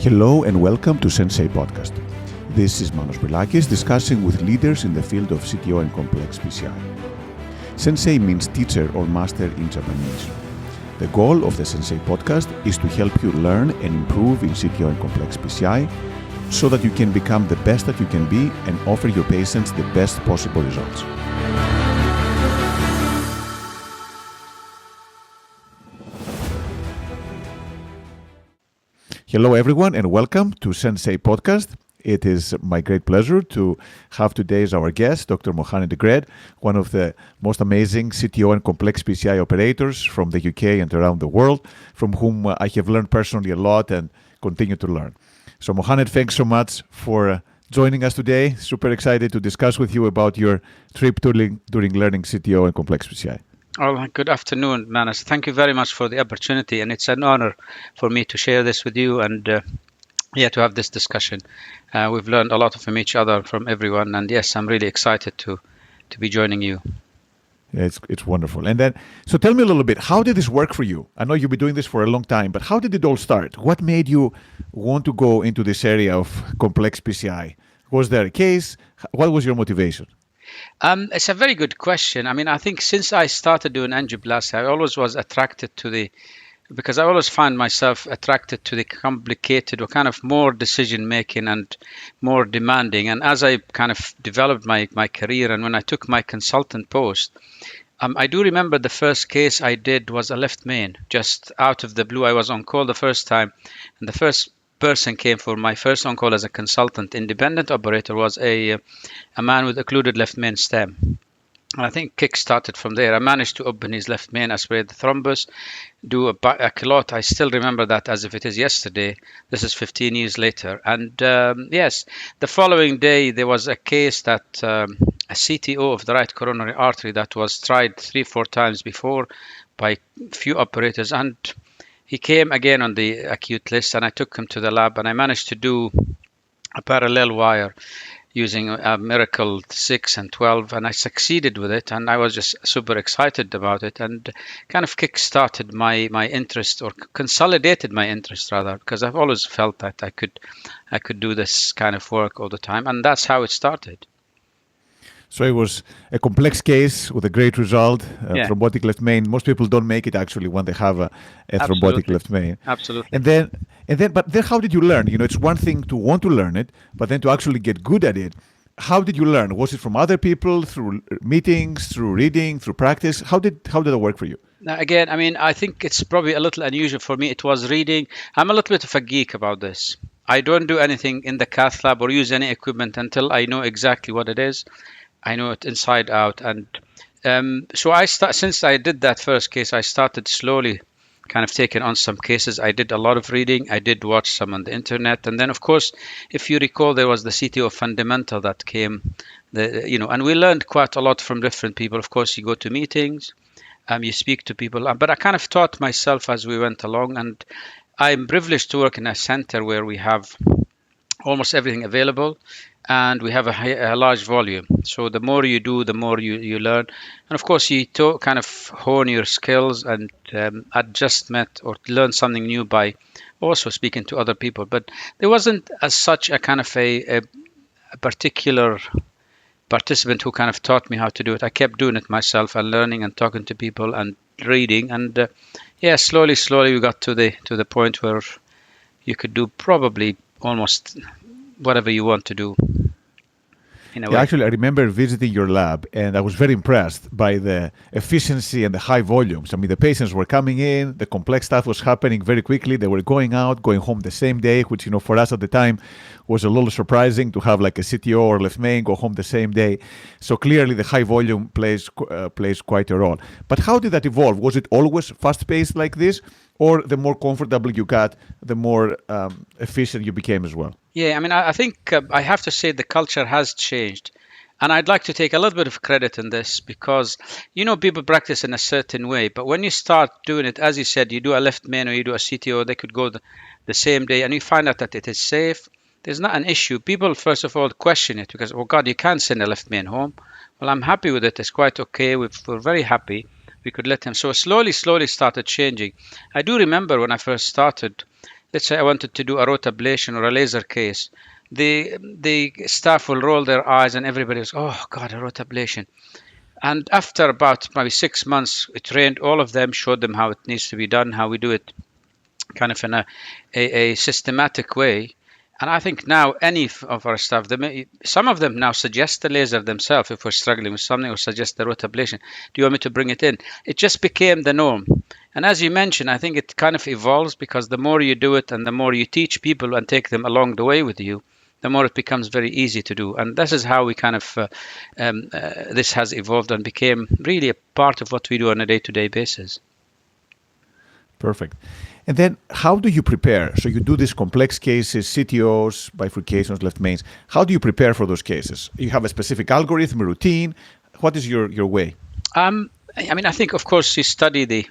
Hello and welcome to Sensei podcast. This is Manos Brilakis discussing with leaders in the field of CTO and complex PCI. Sensei means teacher or master in Japanese. The goal of the Sensei podcast is to help you learn and improve in CTO and complex PCI so that you can become the best that you can be and offer your patients the best possible results. Hello everyone and welcome to Sensei podcast. It is my great pleasure to have today as our guest Dr. Mohaned Egred, one of the most amazing CTO and complex PCI operators from the UK and around the world, from whom I have learned personally a lot and continue to learn. So Mohaned, thanks so much for joining us today. Super excited to discuss with you about your trip during learning CTO and complex PCI. Oh, good afternoon, Manas. Thank you very much for the opportunity, and it's an honor for me to share this with you and to have this discussion. We've learned a lot from each other, from everyone, and yes, I'm really excited to be joining you. Yeah, it's wonderful. And then, so tell me a little bit, how did this work for you? I know you've been doing this for a long time, but how did it all start? What made you want to go into this area of complex PCI? Was there a case? What was your motivation? It's a very good question. I mean, I think since I started doing angioplasty, I always was attracted to because I always find myself attracted to the complicated or kind of more decision making and more demanding. And as I kind of developed my career and when I took my consultant post, I do remember the first case I did was a left main. Just out of the blue, I was on call the first time, and the first person came for my first on call as a consultant independent operator was a man with occluded left main stem. And I think kick started from there. I managed to open his left main, aspirate the thrombus, do a clot. I still remember that as if it is yesterday. This is 15 years later. And yes, the following day there was a case that a CTO of the right coronary artery that was tried 3-4 times before by few operators, and he came again on the acute list, and I took him to the lab, and I managed to do a parallel wire using a Miracle 6 and 12, and I succeeded with it, and I was just super excited about it, and kind of kick-started my interest, or consolidated my interest rather, because I've always felt that I could do this kind of work all the time, and that's how it started. So it was a complex case with a great result, thrombotic left main. Most people don't make it actually when they have a thrombotic left main. Absolutely. But then how did you learn? You know, it's one thing to want to learn it, but then to actually get good at it. How did you learn? Was it from other people, through meetings, through reading, through practice? How did it work for you? Now, again, I mean, I think it's probably a little unusual for me. It was reading. I'm a little bit of a geek about this. I don't do anything in the cath lab or use any equipment until I know exactly what it is. I know it inside out, and so since I did that first case, I started slowly kind of taking on some cases. I did a lot of reading. I did watch some on the internet, and then of course, if you recall, there was the CTO fundamental that came, and we learned quite a lot from different people. Of course, you go to meetings, you speak to people, but I kind of taught myself as we went along, and I'm privileged to work in a center where we have almost everything available, and we have a large volume. So the more you do, the more you learn. And of course, you kind of hone your skills and I just met or learn something new by also speaking to other people. But there wasn't as such a kind of a particular participant who kind of taught me how to do it. I kept doing it myself and learning and talking to people and reading. And slowly we got to the point where you could do probably almost whatever you want to do. Actually, I remember visiting your lab, and I was very impressed by the efficiency and the high volumes. I mean, the patients were coming in, the complex stuff was happening very quickly. They were going out, going home the same day, which, for us at the time was a little surprising to have like a CTO or left main go home the same day. So clearly the high volume plays quite a role. But how did that evolve? Was it always fast-paced like this? Or the more comfortable you got, the more efficient you became as well? Yeah, I mean, I think I have to say the culture has changed. And I'd like to take a little bit of credit in this because, people practice in a certain way. But when you start doing it, as you said, you do a left main or you do a CTO, they could go the same day, and you find out that it is safe. There's not an issue. People, first of all, question it because, oh, God, you can't send a left main home. Well, I'm happy with it. It's quite okay. We're very happy. We could let him. So slowly started changing. I do remember when I first started, let's say I wanted to do a rotablation or a laser case, the staff will roll their eyes and everybody goes, "Oh God, a rotablation." And after about maybe 6 months, we trained all of them, showed them how it needs to be done, how we do it kind of in a systematic way. And I think now any of our staff, some of them now suggest the laser themselves if we're struggling with something, or suggest the rotablation. Do you want me to bring it in? It just became the norm. And as you mentioned, I think it kind of evolves, because the more you do it and the more you teach people and take them along the way with you, the more it becomes very easy to do. And this is how we kind of, this has evolved and became really a part of what we do on a day-to-day basis. Perfect. And then how do you prepare? So you do these complex cases, CTOs, bifurcations, left mains. How do you prepare for those cases? You have a specific algorithm, a routine. What is your way? I mean, I think, of course, you study the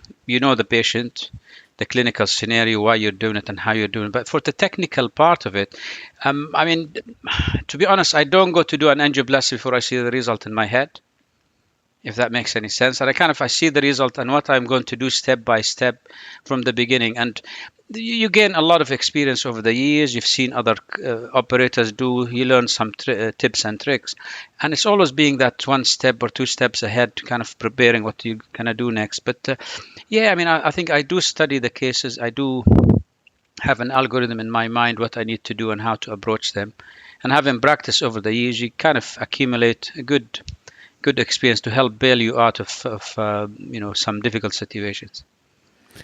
patient, the clinical scenario, why you're doing it and how you're doing it. But for the technical part of it, I mean, to be honest, I don't go to do an angioplasty before I see the result in my head, if that makes any sense. And I see the result and what I'm going to do step by step from the beginning. And you gain a lot of experience over the years. You've seen other operators do. You learn some tips and tricks. And it's always being that one step or two steps ahead, to kind of preparing what you're going to do next. But yeah, I mean, I think I do study the cases. I do have an algorithm in my mind, what I need to do and how to approach them. And having practiced over the years, you kind of accumulate a good experience to help bail you out of some difficult situations.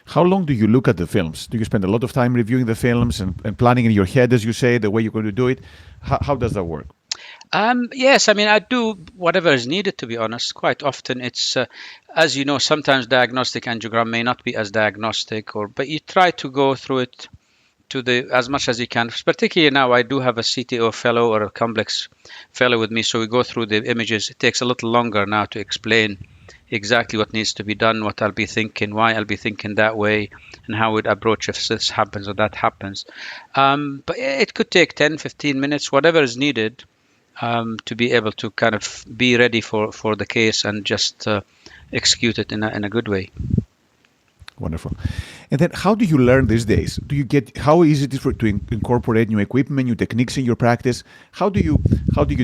How long do you look at the films? Do you spend a lot of time reviewing the films and planning in your head, as you say, the way you're going to do it? How does that work? Yes, I mean, I do whatever is needed, to be honest. Quite often it's, as you know, sometimes diagnostic angiogram may not be as diagnostic, but you try to go through it as much as you can. Particularly now, I do have a CTO fellow or a complex fellow with me, so we go through the images. It takes a little longer now to explain exactly what needs to be done, what I'll be thinking, why I'll be thinking that way, and how we'd approach if this happens or that happens. But it could take 10, 15 minutes, whatever is needed, to be able to kind of be ready for the case and just execute it in a good way. Wonderful. And then how do you learn these days? How easy it is to incorporate new equipment, new techniques in your practice? How do you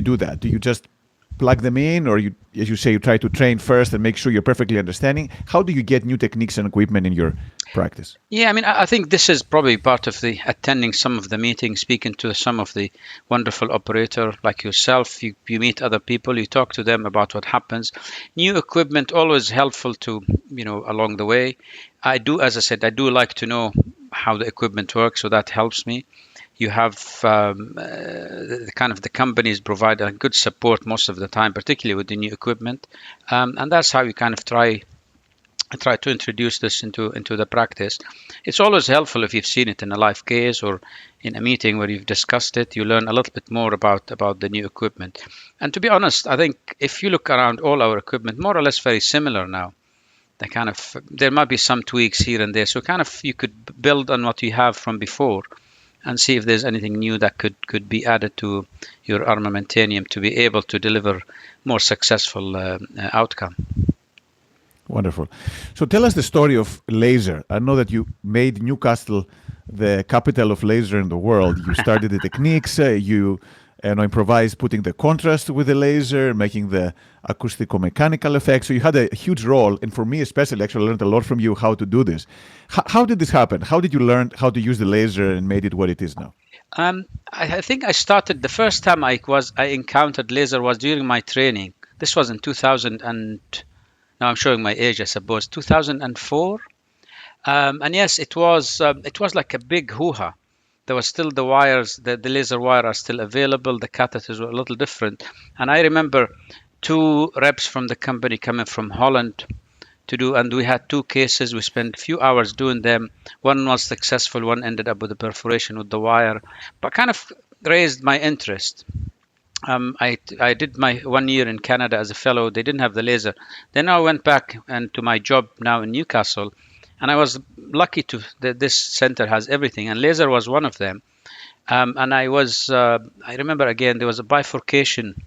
do that? Do you just plug them in, or as you say, you try to train first and make sure you're perfectly understanding? How do you get new techniques and equipment in your practice? Yeah, I mean, I think this is probably part of the attending some of the meetings, speaking to some of the wonderful operator like yourself. You meet other people, you talk to them about what happens. New equipment always helpful to, along the way. As I said, I do like to know how the equipment works, so that helps me. You have the companies provide a good support most of the time, particularly with the new equipment, and that's how you kind of try to introduce this into the practice. It's always helpful if you've seen it in a live case or in a meeting where you've discussed it. You learn a little bit more about the new equipment. And to be honest, I think if you look around, all our equipment more or less very similar now. There might be some tweaks here and there, so you could build on what you have from before and see if there's anything new that could be added to your armamentarium to be able to deliver more successful outcome. Wonderful. So tell us the story of laser. I know that you made Newcastle the capital of laser in the world. You started the techniques, you improvised putting the contrast with the laser, making the acoustico-mechanical effects. So you had a huge role, and for me especially, actually I learned a lot from you how to do this. How did this happen? How did you learn how to use the laser and made it what it is now? I think I started, the first time I encountered laser was during my training. This was in 2000 and now I'm showing my age, I suppose, 2004. And yes, it was like a big hoo-ha. There was still the wires, the laser wire are still available. The catheters were a little different. And I remember 2 reps from the company coming from Holland to do, and we had 2 cases. We spent a few hours doing them. One was successful, one ended up with a perforation with the wire, but kind of raised my interest. I did my 1 year in Canada as a fellow. They didn't have the laser. Then I went back and to my job now in Newcastle, and I was lucky that this center has everything, and laser was one of them. And I remember again, there was a bifurcation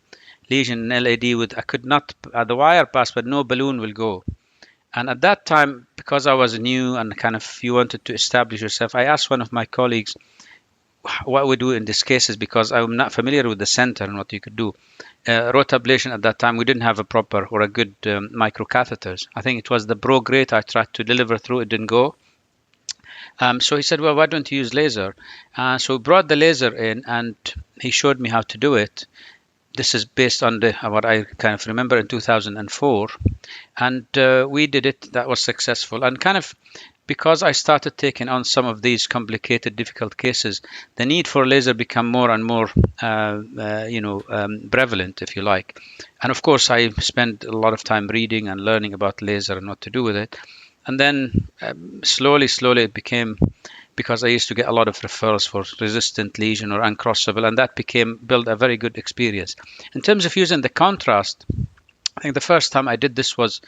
lesion in LAD with, I could not, the wire passed, but no balloon will go. And at that time, because I was new and kind of you wanted to establish yourself, I asked one of my colleagues what we do in these cases because I'm not familiar with the center and what you could do. Rotablation at that time, we didn't have a proper or a good microcatheters. I think it was the Pro Grade I tried to deliver through, it didn't go. So he said, well, why don't you use laser? So we brought the laser in and he showed me how to do it. This is based on what I kind of remember in 2004. And we did it. That was successful. And kind of because I started taking on some of these complicated, difficult cases, the need for laser became more and more, prevalent, if you like. And of course, I spent a lot of time reading and learning about laser and what to do with it. And then slowly, it became, because I used to get a lot of referrals for resistant lesion or uncrossable, and that built a very good experience. In terms of using the contrast, I think the first time I did this was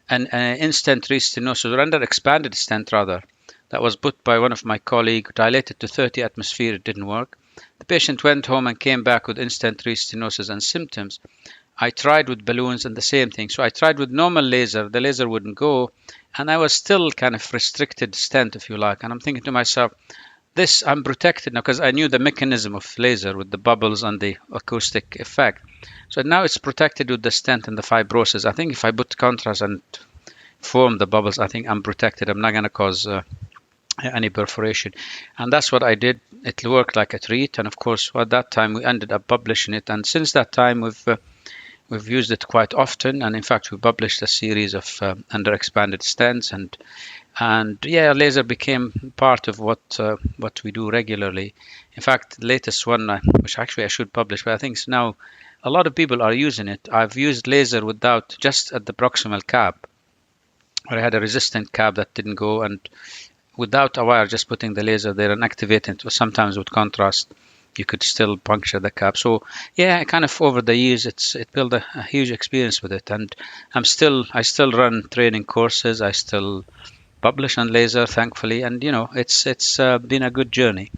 an in-stent restenosis, or under expanded stent rather, that was put by one of my colleagues, dilated to 30 atmosphere, it didn't work. The patient went home and came back with in-stent restenosis and symptoms. I tried with balloons and the same thing. So I tried with normal laser, the laser wouldn't go, and I was still kind of restricted stent, if you like. And I'm thinking to myself, I'm protected now because I knew the mechanism of laser with the bubbles and the acoustic effect. So now it's protected with the stent and the fibrosis. I think if I put contrast and form the bubbles, I think I'm protected. I'm not going to cause any perforation. And that's what I did. It worked like a treat. And of course, at that time, we ended up publishing it. And since that time, we've used it quite often. And in fact, we published a series of under expanded stents and yeah, laser became part of what we do regularly. In fact, the latest one, which actually I should publish, but I think now a lot of people are using it. I've used laser without, just at the proximal cap, where I had a resistant cap that didn't go, and without a wire, just putting the laser there and activating it. Sometimes with contrast, you could still puncture the cap. So yeah, kind of over the years, it built a huge experience with it, and I still run training courses. I still publish on laser, thankfully, and it's been a good journey.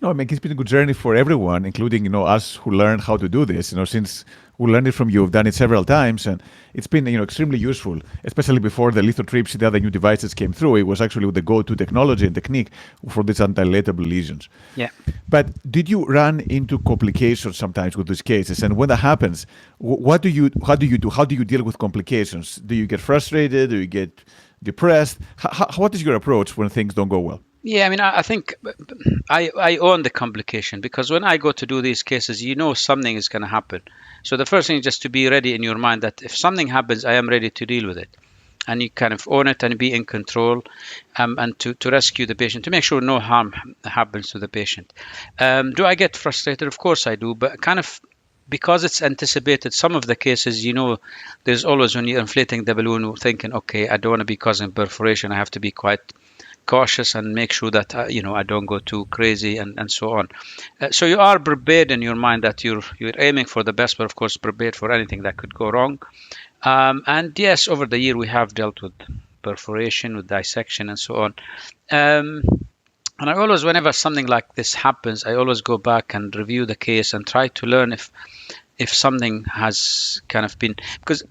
No, I mean, it's been a good journey for everyone, including us who learned how to do this. Since we learned it from you, we've done it several times, and it's been extremely useful, especially before the lithotripsy, the other new devices came through. It was actually the go-to technology and technique for these antilatable lesions. Yeah. But did you run into complications sometimes with these cases? And when that happens, what do you do? How do you deal with complications? Do you get frustrated? Do you get depressed? What is your approach when things don't go well? Yeah, I mean, I think I own the complication, because when I go to do these cases, something is going to happen. So the first thing is just to be ready in your mind that if something happens, I am ready to deal with it. And you kind of own it and be in control, and to rescue the patient, to make sure no harm happens to the patient. Do I get frustrated? Of course I do, but kind of because it's anticipated, some of the cases, there's always, when you're inflating the balloon, thinking, okay, I don't want to be causing perforation. I have to be quite cautious and make sure that I don't go too crazy and so on. So you are prepared in your mind that you're aiming for the best, but of course prepared for anything that could go wrong. And yes, over the year we have dealt with perforation, with dissection, and so on. And I always, whenever something like this happens, I always go back and review the case and try to learn if something has kind of been, because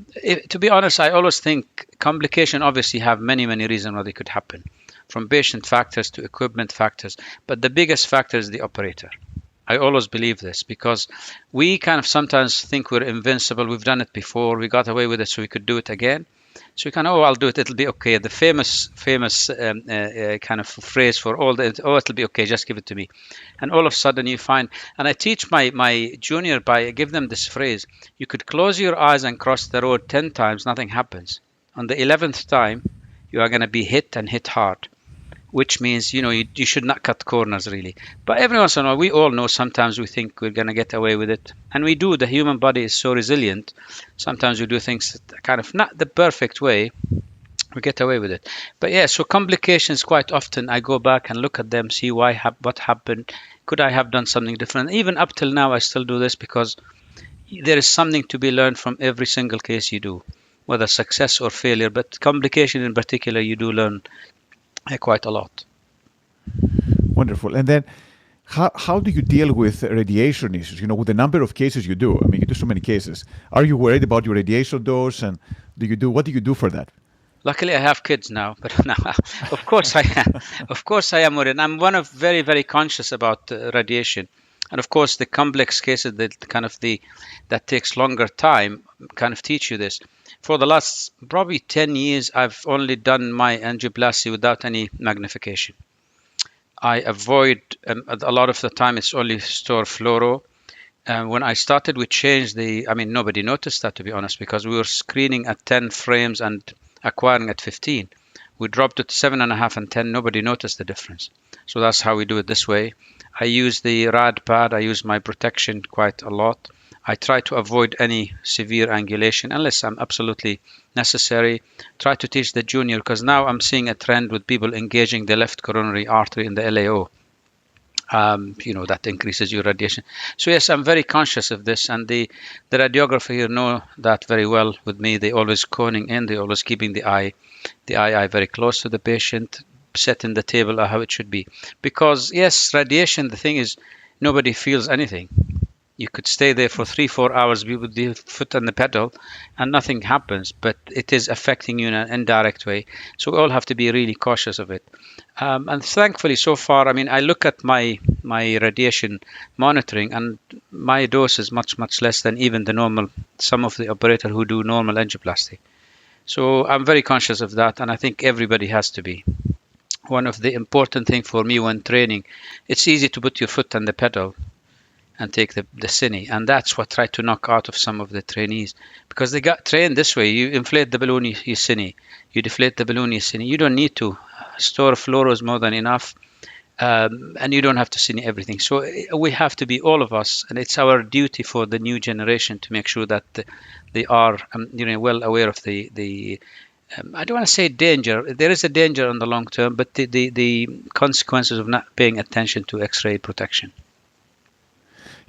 to be honest, I always think complication obviously have many reasons why they could happen, from patient factors to equipment factors, but the biggest factor is the operator. I always believe this, because we kind of sometimes think we're invincible. We've done it before, we got away with it, so we could do it again. So you can, I'll do it, it'll be okay. The famous kind of phrase for all it'll be okay, just give it to me. And all of a sudden you find, and I teach my junior, I give them this phrase: you could close your eyes and cross the road 10 times, nothing happens. On the 11th time, you are going to be hit and hit hard, which means, you should not cut corners really. But every once in a while, we all know, sometimes we think we're going to get away with it. And we do. The human body is so resilient. Sometimes we do things kind of not the perfect way. We get away with it. But yeah, so complications, quite often I go back and look at them, see what happened. Could I have done something different? Even up till now, I still do this, because there is something to be learned from every single case you do, whether success or failure. But complication in particular, you do learn quite a lot. Wonderful. And then How do you deal with radiation issues? With the number of cases you do. I mean, you do so many cases. Are you worried about your radiation dose, and what do you do for that? Luckily, I have kids now, but no, of course I am. Of course I am worried. I'm one of very, very conscious about radiation, and of course the complex cases that takes longer time kind of teach you this. For the last probably 10 years, I've only done my angioplasty without any magnification. I avoid a lot of the time. It's only store fluoro. When I started, we changed I mean, nobody noticed that, to be honest, because we were screening at 10 frames and acquiring at 15. We dropped it to 7.5 and 10. Nobody noticed the difference. So that's how we do it this way. I use the rad pad. I use my protection quite a lot. I try to avoid any severe angulation unless I'm absolutely necessary. Try to teach the junior, because now I'm seeing a trend with people engaging the left coronary artery in the LAO. That increases your radiation. So yes, I'm very conscious of this, and the radiographer here know that very well with me. They always coning in, they always keeping the eye very close to the patient, setting the table how it should be. Because yes, radiation, the thing is, nobody feels anything. You could stay there for 3-4 hours with the foot on the pedal and nothing happens, but it is affecting you in an indirect way. So we all have to be really cautious of it. And thankfully, so far, I mean, I look at my radiation monitoring, and my dose is much, much less than even some of the operators who do normal angioplasty. So I'm very conscious of that, and I think everybody has to be. One of the important things for me when training, it's easy to put your foot on the pedal and take the cine, and that's what I try to knock out of some of the trainees, because they got trained this way. You inflate the balloon, you cine. You deflate the balloon, you cine. You don't need to. Store fluoro is more than enough, and you don't have to cine everything. So we have to be, all of us, and it's our duty for the new generation to make sure that they are well aware of the I don't want to say danger. There is a danger in the long term, but the consequences of not paying attention to X-ray protection.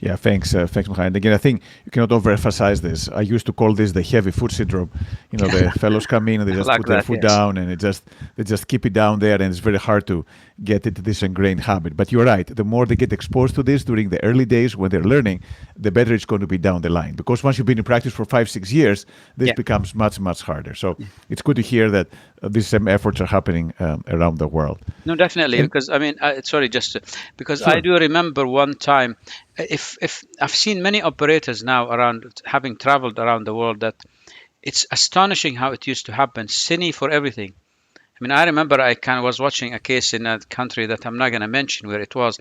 Yeah, thanks, Mohaned. Again, I think you cannot overemphasize this. I used to call this the heavy foot syndrome. The fellows come in and they just put their foot down, and they just keep it down there, and it's very hard to get into this ingrained habit. But you're right. The more they get exposed to this during the early days when they're learning, the better it's going to be down the line. Because once you've been in practice for 5-6 years, this becomes much, much harder. So it's good to hear that these same efforts are happening around the world. No, definitely. Because I mean, because sure. I do remember one time. If I've seen many operators now around, having traveled around the world, that it's astonishing how it used to happen. Cine for everything. I mean, I remember I was watching a case in a country that I'm not going to mention where it was.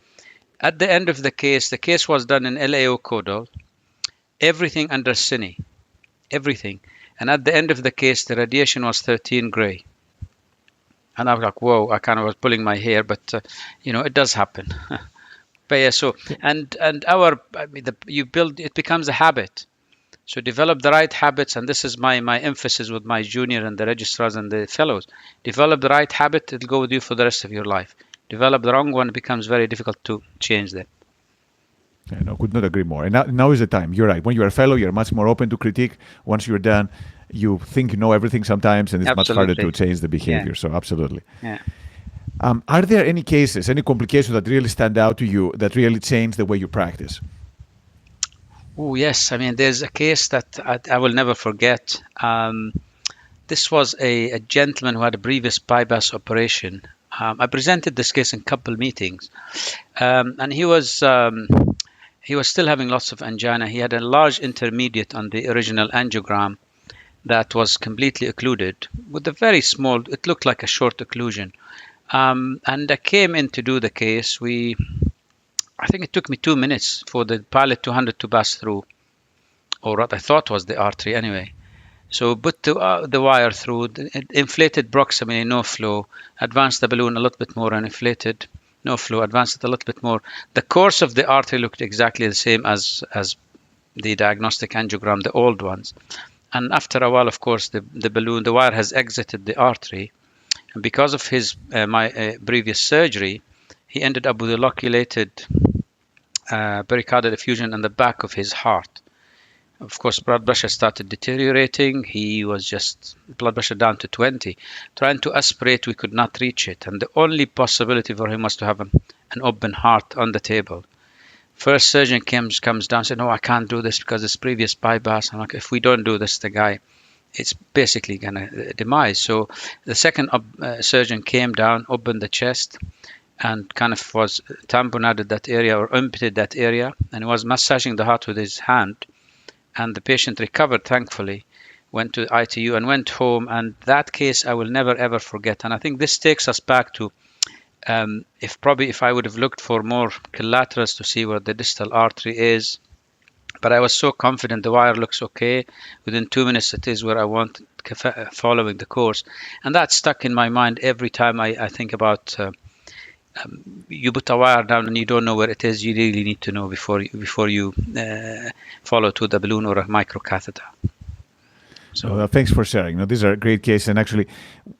At the end of the case was done in LAO caudal, everything under cine, everything. And at the end of the case, the radiation was 13 gray. And I was like, whoa, I kind of was pulling my hair, but it does happen. But yeah, so you build, it becomes a habit. So develop the right habits, and this is my emphasis with my junior and the registrars and the fellows. Develop the right habit; it'll go with you for the rest of your life. Develop the wrong one; it becomes very difficult to change that. I could not agree more. And now is the time. You're right. When you're a fellow, you're much more open to critique. Once you're done, you think you know everything sometimes, and it's much harder to change the behavior. So absolutely. Yeah. Are there any cases, any complications that really stand out to you that really change the way you practice? Oh, yes. I mean, there's a case that I will never forget. This was a gentleman who had a previous bypass operation. I presented this case in a couple meetings, and he was still having lots of angina. He had a large intermediate on the original angiogram that was completely occluded with a very small, it looked like a short occlusion. And I came in to do the case. I think it took me 2 minutes for the pilot 200 to pass through, or what I thought was the artery anyway. So put the wire through, inflated proximally, no flow, advanced the balloon a little bit more and inflated, no flow, advanced it a little bit more. The course of the artery looked exactly the same as the diagnostic angiogram, the old ones. And after a while, of course, the balloon, the wire has exited the artery. And because of his my previous surgery, he ended up with a loculated pericardial effusion in the back of his heart. Of course, blood pressure started deteriorating. He was just blood pressure down to 20. Trying to aspirate, we could not reach it. And the only possibility for him was to have an open heart on the table. First surgeon comes down, said, no, I can't do this because it's previous bypass. I'm like, if we don't do this, the guy, it's basically going to demise. So the second surgeon came down, opened the chest, and kind of was tamponaded that area or amputated that area, and he was massaging the heart with his hand. And the patient recovered, thankfully, went to ITU and went home. And that case I will never, ever forget. And I think this takes us back to if I would have looked for more collaterals to see where the distal artery is, but I was so confident the wire looks okay. Within 2 minutes, it is where I want, following the course. And that stuck in my mind every time I think about you put a wire down and you don't know where it is. You really need to know before you follow to the balloon or a microcatheter. So thanks for sharing. These are great cases, and actually,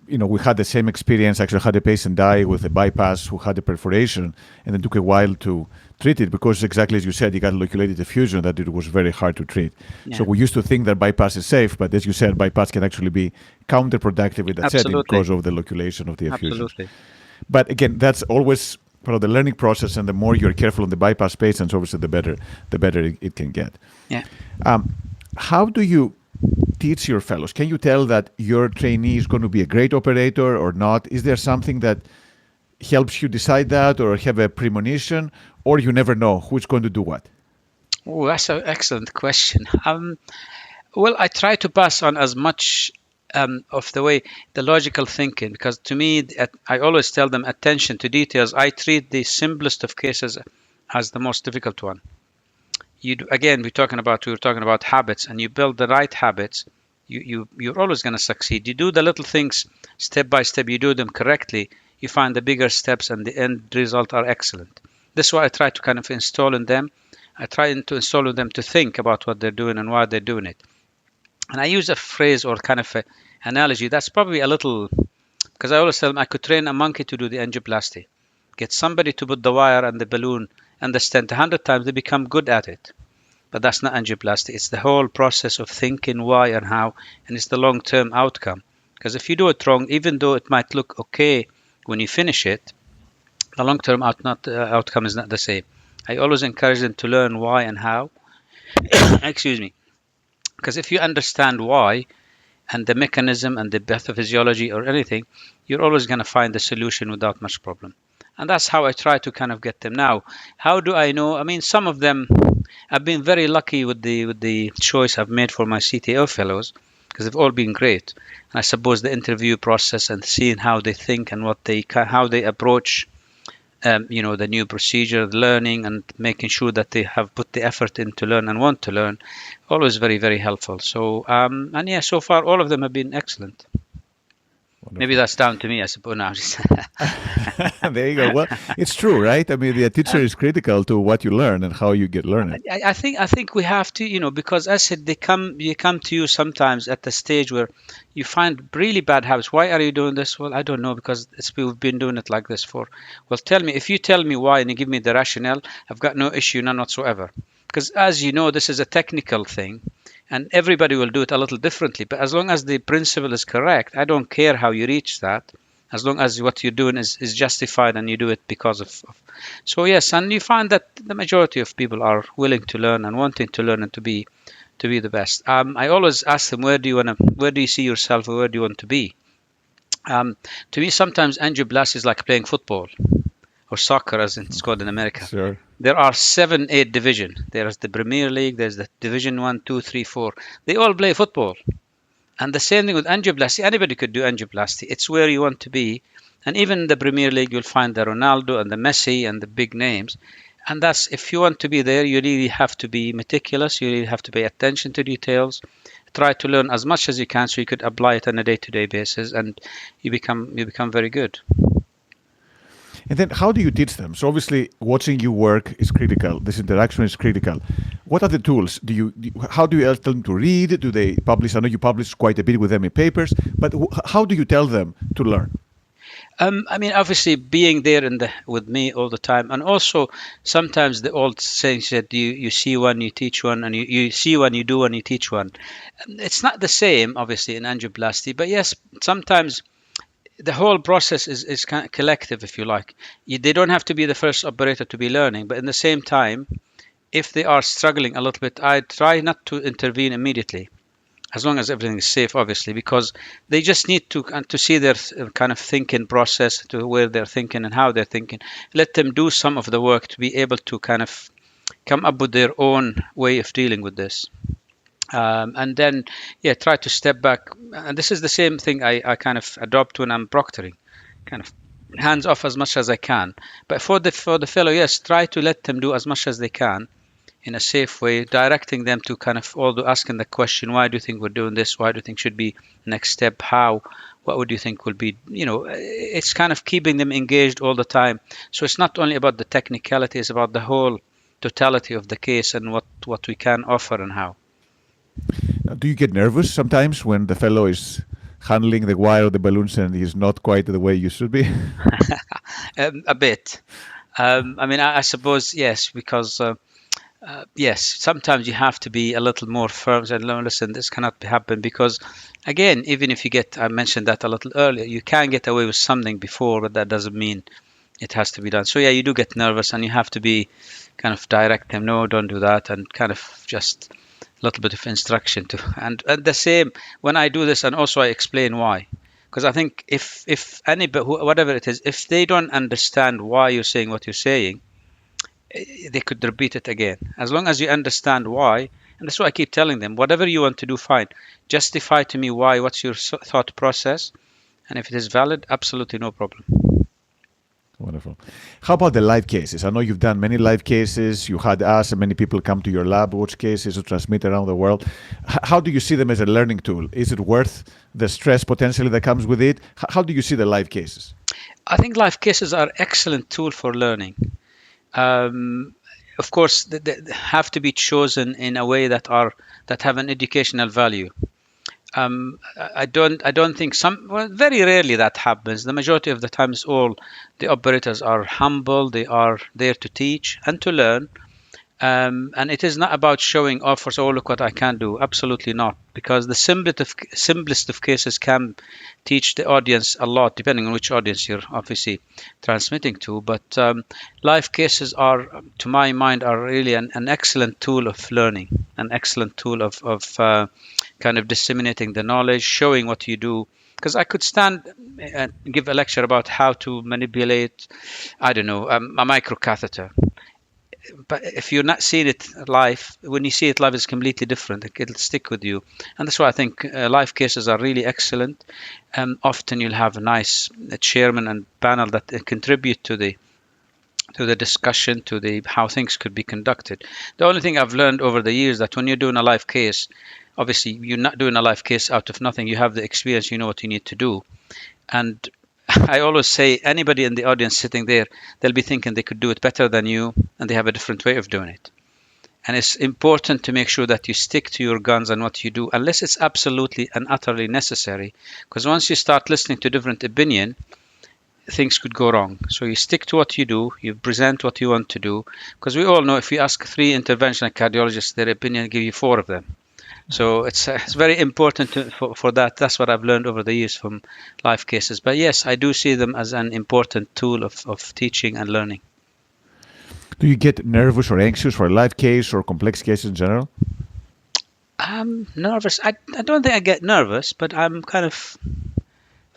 we had the same experience. Actually, had a patient die with a bypass who had a perforation, and it took a while to treat it because, exactly as you said, he got loculated effusion that it was very hard to treat. Yeah. So we used to think that bypass is safe, but as you said, bypass can actually be counterproductive in that setting because of the loculation of the effusion. Absolutely. But again, that's always part of the learning process, and the more you're careful on the bypass patients, obviously, the better it can get. Yeah. How do you teach your fellows? Can you tell that your trainee is going to be a great operator or not? Is there something that helps you decide that, or have a premonition, or you never know who's going to do what? Oh, that's an excellent question. Well, I try to pass on as much of the logical thinking, because to me, I always tell them attention to details. I treat the simplest of cases as the most difficult one. Again, we were talking about habits, and you build the right habits, you're always going to succeed. You do the little things step by step, you do them correctly, you find the bigger steps, and the end result are excellent. This is what I try to kind of install in them. I try to install in them to think about what they're doing and why they're doing it. And I use a phrase or kind of an analogy that's probably a little, because I always tell them I could train a monkey to do the angioplasty. Get somebody to put the wire and the balloon and the stent 100 times, they become good at it. But that's not angioplasty. It's the whole process of thinking why and how, and it's the long-term outcome. Because if you do it wrong, even though it might look okay when you finish it, the long-term outcome is not the same. I always encourage them to learn why and how. Excuse me. Because if you understand why and the mechanism and the pathophysiology or anything, you're always going to find the solution without much problem. And that's how I try to kind of get them. Now, how do I know? I mean, some of them, I've been very lucky with the choice I've made for my CTO fellows, because they've all been great. And I suppose the interview process and seeing how they think and how they approach, the new procedure, learning, and making sure that they have put the effort in to learn and want to learn, always very, very helpful. So, so far all of them have been excellent. Wonderful. Maybe that's down to me, I suppose now. There you go. Well, it's true, right? I mean, the teacher is critical to what you learn and how you get learning. I think we have to, because as I said, they come to you sometimes at the stage where you find really bad habits. Why are you doing this? Well, I don't know, because we've been doing it like this for. Well, tell me. If you tell me why and you give me the rationale, I've got no issue, none whatsoever. Because as you know, this is a technical thing. And everybody will do it a little differently. But as long as the principle is correct, I don't care how you reach that, as long as what you're doing is justified and you do it because of. So yes, and you find that the majority of people are willing to learn and wanting to learn and to be the best. I always ask them, where do you see yourself, or where do you want to be? To me, sometimes angioplasty is like playing football or soccer, as it's called in America. Sure. There are 7, 8 divisions. There's the Premier League, there's the Division 1, 2, 3, 4. They all play football. And the same thing with angioplasty. Anybody could do angioplasty. It's where you want to be. And even in the Premier League, you'll find the Ronaldo and the Messi and the big names. And that's, if you want to be there, you really have to be meticulous. You really have to pay attention to details. Try to learn as much as you can so you could apply it on a day-to-day basis, and you become very good. And then how do you teach them? So obviously watching you work is critical. This interaction is critical. What are the tools? How do you tell them to read? Do they publish? I know you publish quite a bit with them in papers, but how do you tell them to learn? I mean, obviously being there with me all the time, and also sometimes the old saying that you see one, you teach one, and you see one, you do one, you teach one. It's not the same, obviously, in angioplasty, but yes, sometimes the whole process is kind of collective, if you like. They don't have to be the first operator to be learning, but in the same time, if they are struggling a little bit, I try not to intervene immediately, as long as everything is safe, obviously, because they just need to see their kind of thinking process, to where they're thinking and how they're thinking. Let them do some of the work to be able to kind of come up with their own way of dealing with this. And then, yeah, try to step back. And this is the same thing I kind of adopt when I'm proctoring, kind of hands off as much as I can. But for the fellow, yes, try to let them do as much as they can in a safe way, directing them to kind of although asking the question, why do you think we're doing this? Why do you think should be next step? How? What would you think will be? It's kind of keeping them engaged all the time. So it's not only about the technicality, it's about the whole totality of the case and what we can offer and how. Now, do you get nervous sometimes when the fellow is handling the wire of the balloons and he's not quite the way you should be? A bit. I suppose yes, because yes, sometimes you have to be a little more firm and listen, this cannot happen, because again, even if I mentioned that a little earlier, you can get away with something before, but that doesn't mean it has to be done. So yeah, you do get nervous and you have to be kind of direct them, no, don't do that, and kind of just a little bit of instruction to, and the same when I do this, and also I explain why. Because I think if anybody, whatever it is, if they don't understand why you're saying what you're saying, they could repeat it again. As long as you understand why, and that's what I keep telling them, whatever you want to do, fine. Justify to me why, what's your thought process, and if it is valid, absolutely no problem. Wonderful. How about the live cases? I know you've done many live cases. You had us and many people come to your lab, watch cases to transmit around the world. How do you see them as a learning tool? Is it worth the stress potentially that comes with it? How do you see the live cases? I think live cases are an excellent tool for learning. Of course, they have to be chosen in a way that have an educational value. I don't think very rarely that happens. The majority of the times, all the operators are humble. They are there to teach and to learn. And it is not about showing off or so, oh, look what I can do. Absolutely not. Because the simplest of cases can teach the audience a lot, depending on which audience you're obviously transmitting to. But live cases are, to my mind, are really an excellent tool of learning, an excellent tool of kind of disseminating the knowledge, showing what you do. Because I could stand and give a lecture about how to manipulate, I don't know, a microcatheter. But if you're not seeing it live, when you see it live, it's completely different. It'll stick with you. And that's why I think live cases are really excellent. Often you'll have a nice chairman and panel that contribute to the discussion, to how things could be conducted. The only thing I've learned over the years that when you're doing a live case, obviously you're not doing a live case out of nothing. You have the experience, you know what you need to do. And I always say anybody in the audience sitting there, they'll be thinking they could do it better than you, and they have a different way of doing it. And it's important to make sure that you stick to your guns and what you do, unless it's absolutely and utterly necessary. Because once you start listening to different opinion, things could go wrong. So you stick to what you do, you present what you want to do. Because we all know if you ask 3 interventional cardiologists their opinion, give you 4 of them. So it's very important for that. That's what I've learned over the years from live cases. But yes, I do see them as an important tool of teaching and learning. Do you get nervous or anxious for a live case or complex cases in general? Nervous. I don't think I get nervous, but I'm kind of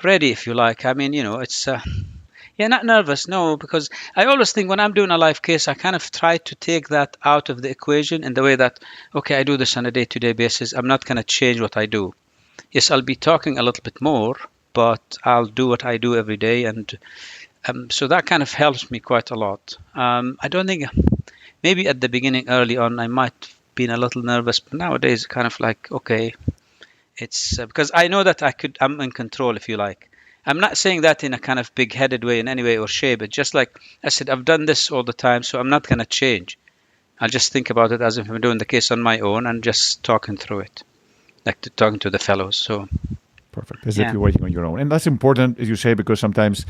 ready, if you like. I mean, it's... Yeah, not nervous, no, because I always think when I'm doing a live case, I kind of try to take that out of the equation in the way that, okay, I do this on a day-to-day basis. I'm not going to change what I do. Yes, I'll be talking a little bit more, but I'll do what I do every day. And so that kind of helps me quite a lot. I don't think, maybe at the beginning, early on, I might have been a little nervous, but nowadays kind of like, okay, it's because I know that I'm in control, if you like. I'm not saying that in a kind of big-headed way in any way or shape. It's just like I said, I've done this all the time, so I'm not going to change. I'll just think about it as if I'm doing the case on my own and just talking through it, like talking to the fellows. So perfect. As if you're working on your own. And that's important, as you say, because sometimes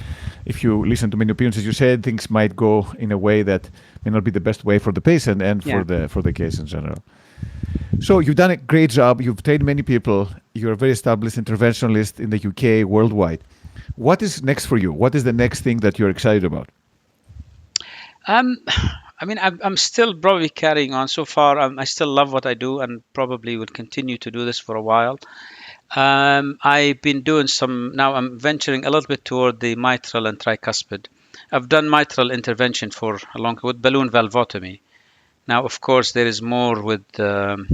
if you listen to many opinions, as you said, things might go in a way that may not be the best way for the patient and for the case in general. So you've done a great job. You've trained many people. You're a very established interventionalist in the UK, worldwide. What is next for you? What is the next thing that you're excited about? Um, I mean, I'm still probably carrying on. So far, I still love what I do, and probably will continue to do this for a while. I've been doing some now. I'm venturing a little bit toward the mitral and tricuspid. I've done mitral intervention for a long with balloon valvotomy. Now, of course, there is more with with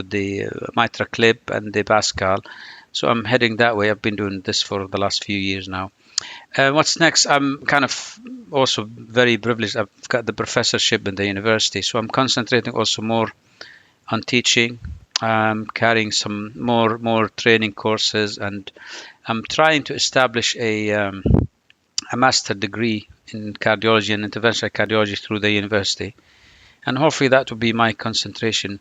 the mitral clip and the Pascal. So I'm heading that way. I've been doing this for the last few years now. What's next? I'm kind of also very privileged. I've got the professorship in the university, so I'm concentrating also more on teaching, carrying some more training courses, and I'm trying to establish a master degree in cardiology and interventional cardiology through the university, and hopefully that will be my concentration.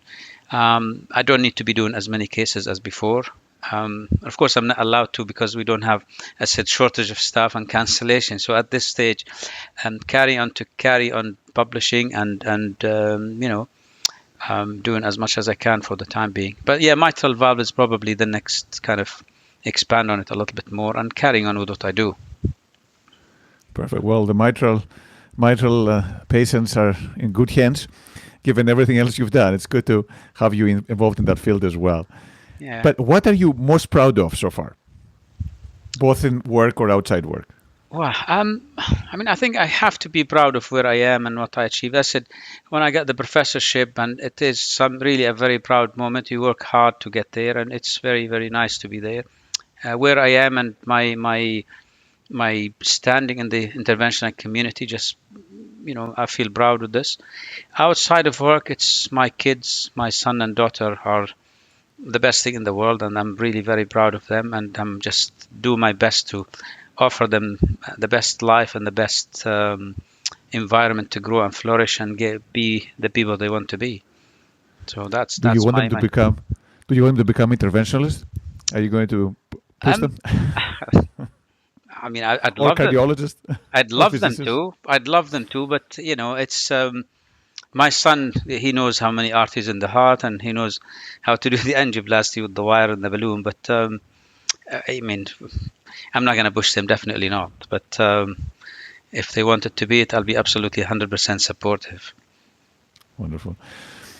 I don't need to be doing as many cases as before. Of course, I'm not allowed to because we don't have, as I said, shortage of staff and cancellation. So at this stage, carry on publishing and doing as much as I can for the time being. But yeah, mitral valve is probably the next kind of expand on it a little bit more and carrying on with what I do. Perfect. Well, the mitral patients are in good hands, given everything else you've done. It's good to have you involved in that field as well. Yeah. But what are you most proud of so far, both in work or outside work? Well, I mean, I think I have to be proud of where I am and what I achieved. I said, when I got the professorship, and it is really a very proud moment. You work hard to get there, and it's very, very nice to be there. Where I am and my standing in the interventional community, just I feel proud of this. Outside of work, it's my kids, my son and daughter are the best thing in the world, and I'm really very proud of them, and I'm just do my best to offer them the best life and the best environment to grow and flourish and be the people they want to be. So that's Do you want them to become? Do you want them to become interventionalists? Are you going to push them? I mean, I'd or love cardiologists. I'd love them to. I'd love them to, but it's. My son, he knows how many arteries in the heart, and he knows how to do the angioplasty with the wire and the balloon. But I mean, I'm not going to push them, definitely not. But if they wanted to be it, I'll be absolutely 100% supportive. Wonderful.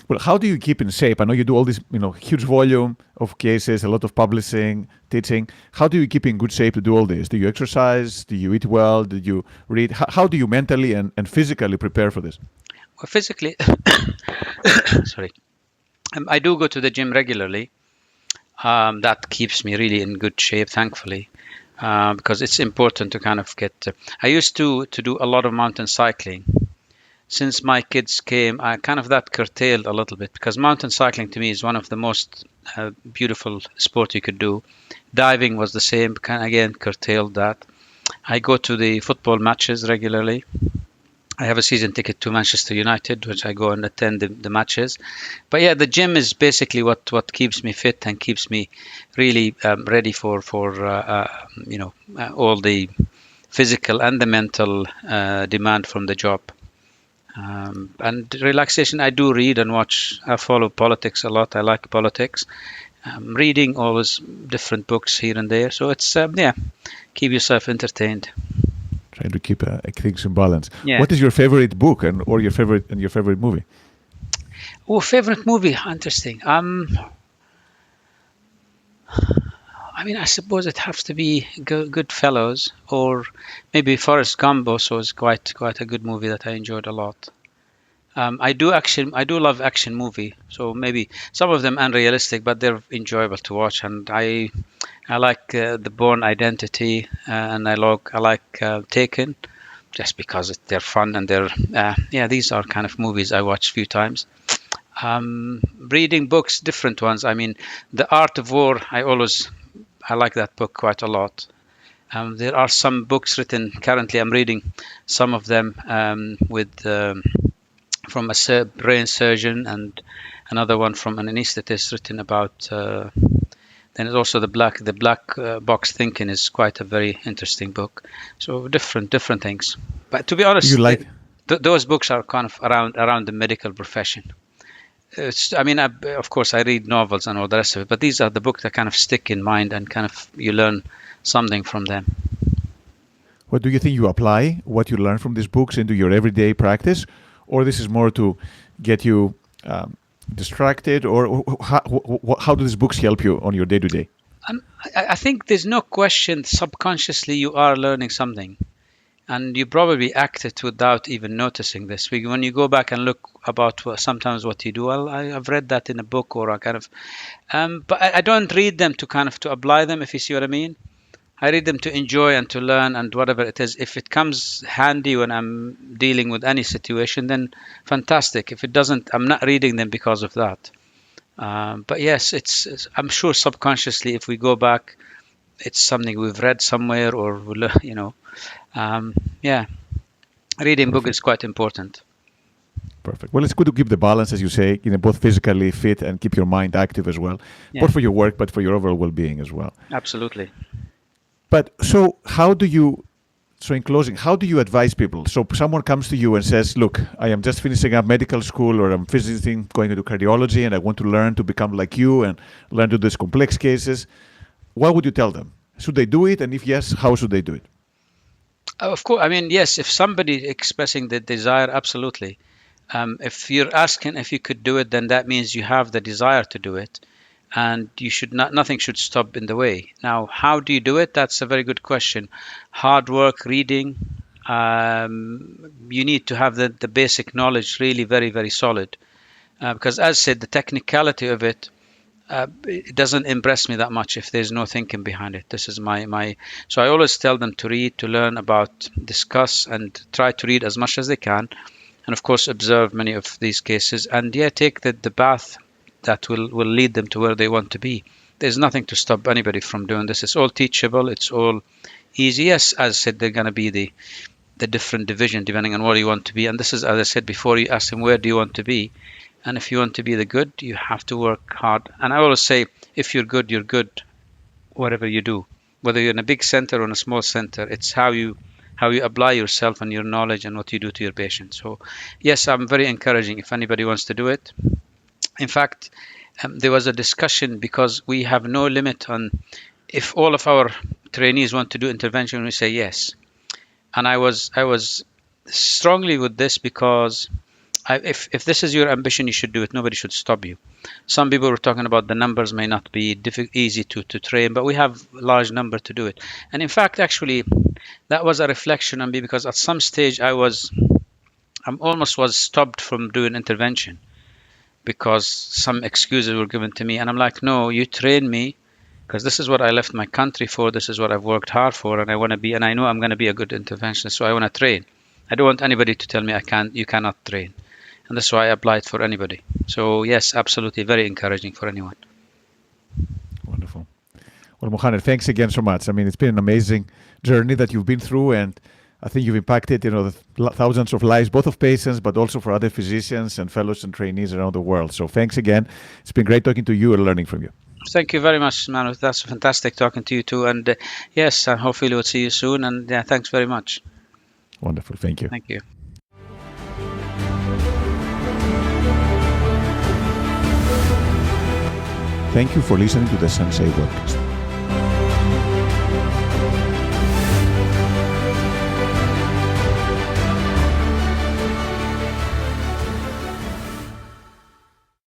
Well, how do you keep in shape? I know you do all this, huge volume of cases, a lot of publishing, teaching. How do you keep in good shape to do all this? Do you exercise? Do you eat well? Do you read? How do you mentally and physically prepare for this? Well, physically, sorry, I do go to the gym regularly. That keeps me really in good shape, thankfully, because it's important to kind of get. I used to do a lot of mountain cycling. Since my kids came, I kind of that curtailed a little bit because mountain cycling to me is one of the most beautiful sport you could do. Diving was the same, kind of again curtailed that. I go to the football matches regularly. I have a season ticket to Manchester United, which I go and attend the matches. But yeah, the gym is basically what keeps me fit and keeps me really ready for all the physical and the mental demand from the job. And relaxation, I do read and watch. I follow politics a lot. I like politics. Reading always different books here and there. So it's, keep yourself entertained. Trying to keep things in balance. Yeah. What is your favorite book or your favorite movie? Oh, favorite movie? Interesting. I mean, I suppose it has to be Goodfellas, or maybe Forrest Gump also is quite a good movie that I enjoyed a lot. I do love action movie. So maybe some of them unrealistic, but they're enjoyable to watch. And I like The Bourne Identity, and I like Taken, just because they're fun and they're these are kind of movies I watch a few times. Reading books, different ones. I mean, The Art of War. I like that book quite a lot. There are some books written currently. I'm reading some of them from a brain surgeon, and another one from an anesthetist written about. Then there's also the black box thinking is quite a very interesting book. So different things. But to be honest, those books are kind of around the medical profession. Of course, I read novels and all the rest of it, but these are the books that kind of stick in mind and kind of you learn something from them. What do you think you apply what you learn from these books into your everyday practice, or this is more to get you distracted, or how do these books help you on your day-to-day? I think there's no question subconsciously you are learning something, and you probably act it without even noticing this. When you go back and look about sometimes what you do, well, I've read that in a book, or I kind of, but I don't read them to kind of to apply them, if you see what I mean. I read them to enjoy and to learn, and whatever it is, if it comes handy when I'm dealing with any situation, then fantastic. If it doesn't, I'm not reading them because of that. But yes, I'm sure subconsciously, if we go back, it's something we've read somewhere, or yeah, reading book is quite important. Perfect. Well, it's good to keep the balance, as you say, both physically fit and keep your mind active as well, both for your work but for your overall well-being as well. Absolutely. But so in closing, how do you advise people? So someone comes to you and says, look, I am just finishing up medical school, or I'm going into cardiology, and I want to learn to become like you and learn to do these complex cases. What would you tell them? Should they do it? And if yes, how should they do it? Of course. I mean, yes, if somebody expressing the desire, absolutely. If you're asking if you could do it, then that means you have the desire to do it. And you should nothing should stop in the way. Now, how do you do it? That's a very good question. Hard work, reading. You need to have the basic knowledge really very, very solid. Because as I said, the technicality of it, it doesn't impress me that much if there's no thinking behind it. This is so I always tell them to read, to learn about, discuss, and try to read as much as they can. And of course, observe many of these cases. And take the path that will lead them to where they want to be. There's nothing to stop anybody from doing this. It's all teachable. It's all easy. Yes, as I said, they're going to be the different division depending on where you want to be. And this is, as I said before, you ask them, where do you want to be? And if you want to be the good, you have to work hard. And I always say, if you're good, you're good, whatever you do. Whether you're in a big center or in a small center, it's how you apply yourself and your knowledge and what you do to your patients. So yes, I'm very encouraging if anybody wants to do it. In fact, there was a discussion, because we have no limit on if all of our trainees want to do intervention, we say yes. And I was strongly with this, because if this is your ambition, you should do it. Nobody should stop you. Some people were talking about the numbers may not be easy to train, but we have a large number to do it. And in fact, actually, that was a reflection on me, because at some stage I almost was stopped from doing intervention, because some excuses were given to me. And I'm like, no, you train me, because this is what I left my country for. This is what I've worked hard for, and I want to be, and I know I'm going to be a good interventionist, so I want to train. I don't want anybody to tell me you cannot train. And that's why I applied for anybody. So yes, absolutely, very encouraging for anyone. Wonderful. Well, Mohaned, thanks again so much. I mean, it's been an amazing journey that you've been through, and I think you've impacted, thousands of lives, both of patients, but also for other physicians and fellows and trainees around the world. So thanks again. It's been great talking to you and learning from you. Thank you very much, Manu. That's fantastic talking to you too. And yes, hopefully we'll see you soon. And thanks very much. Wonderful. Thank you. Thank you. Thank you for listening to the Sensei podcast.